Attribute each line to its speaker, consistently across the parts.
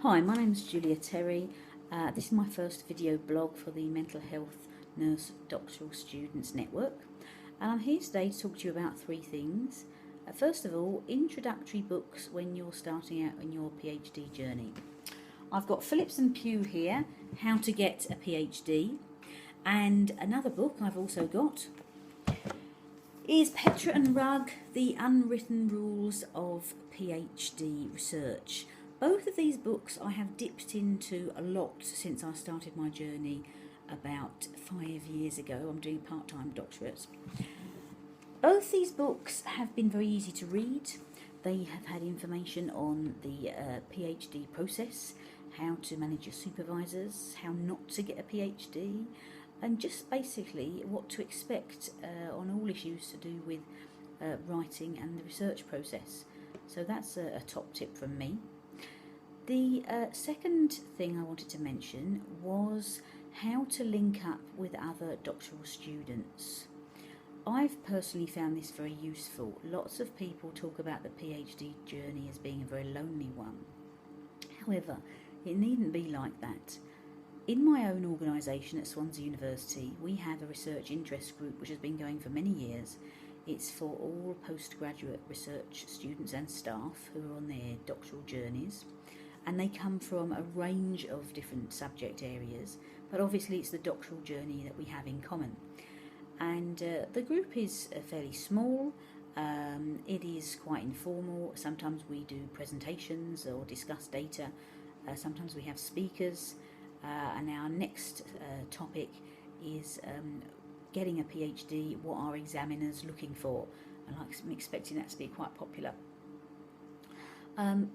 Speaker 1: Hi, my name is Julia Terry. This is my first video blog for the Mental Health Nurse Doctoral Students Network, and I'm here today to talk to you about three things. First of all, introductory books when you're starting out on your PhD journey. I've got Phillips and Pugh here, How to Get a PhD, and another book I've also got is Petra and Rugg, The Unwritten Rules of PhD Research. Both of these books I have dipped into a lot since I started my journey about 5 years ago. I'm doing part-time doctorates. Both these books have been very easy to read. They have had information on the PhD process, how to manage your supervisors, how not to get a PhD, and just basically what to expect on all issues to do with writing and the research process. So that's a top tip from me. The second thing I wanted to mention was how to link up with other doctoral students. I've personally found this very useful. Lots of people talk about the PhD journey as being a very lonely one. However, it needn't be like that. In my own organisation at Swansea University, we have a research interest group which has been going for many years. It's for all postgraduate research students and staff who are on their doctoral journeys, and they come from a range of different subject areas, but obviously it's the doctoral journey that we have in common. And the group is fairly small. It is quite informal. Sometimes we do presentations or discuss data. Sometimes we have speakers. And our next topic is getting a PhD, what are examiners looking for? And I'm expecting that to be quite popular.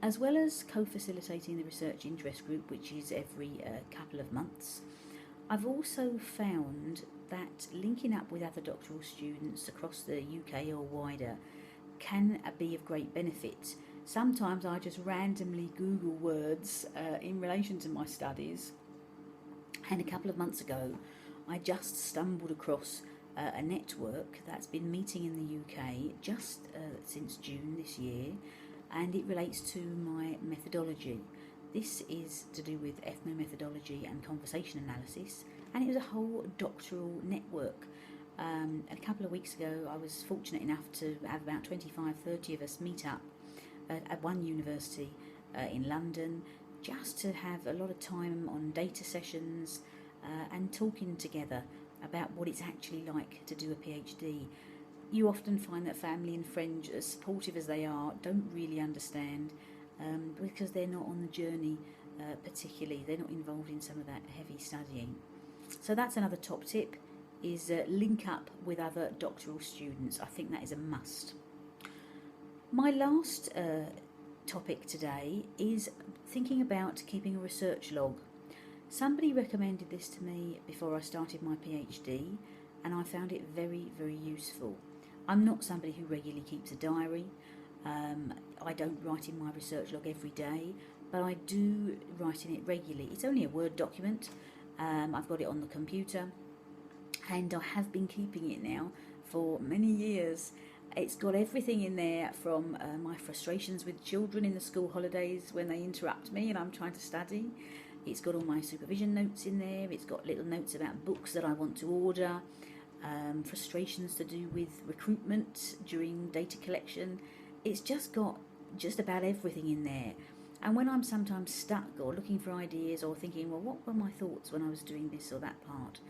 Speaker 1: As well as co-facilitating the research interest group, which is every couple of months, I've also found that linking up with other doctoral students across the UK or wider can be of great benefit. Sometimes I just randomly Google words in relation to my studies, and a couple of months ago I just stumbled across a network that's been meeting in the UK just since June this year, and it relates to my methodology. This is to do with ethnomethodology and conversation analysis, and it was a whole doctoral network. A couple of weeks ago I was fortunate enough to have about 25-30 of us meet up at one university in London, just to have a lot of time on data sessions and talking together about what it's actually like to do a PhD. You often find that family and friends, as supportive as they are, don't really understand because they're not on the journey particularly. They're not involved in some of that heavy studying. So that's another top tip, is link up with other doctoral students. I think that is a must. My last topic today is thinking about keeping a research log. Somebody recommended this to me before I started my PhD, and I found it very, very useful. I'm not somebody who regularly keeps a diary. I don't write in my research log every day, but I do write in it regularly. It's only a Word document. I've got it on the computer, and I have been keeping it now for many years. It's got everything in there from my frustrations with children in the school holidays when they interrupt me and I'm trying to study. It's got all my supervision notes in there. It's got little notes about books that I want to order, frustrations to do with recruitment during data collection. It's just got just about everything in there. And when I'm sometimes stuck or looking for ideas or thinking, well, what were my thoughts when I was doing this or that part,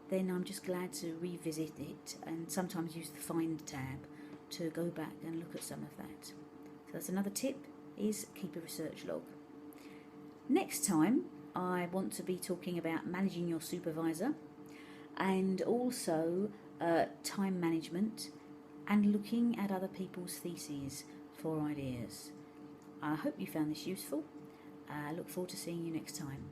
Speaker 1: then I'm just glad to revisit it and sometimes use the Find tab to go back and look at some of that. So that's another tip, is keep a research log. Next time I want to be talking about managing your supervisor, and also time management, and looking at other people's theses for ideas. I hope you found this useful. I look forward to seeing you next time.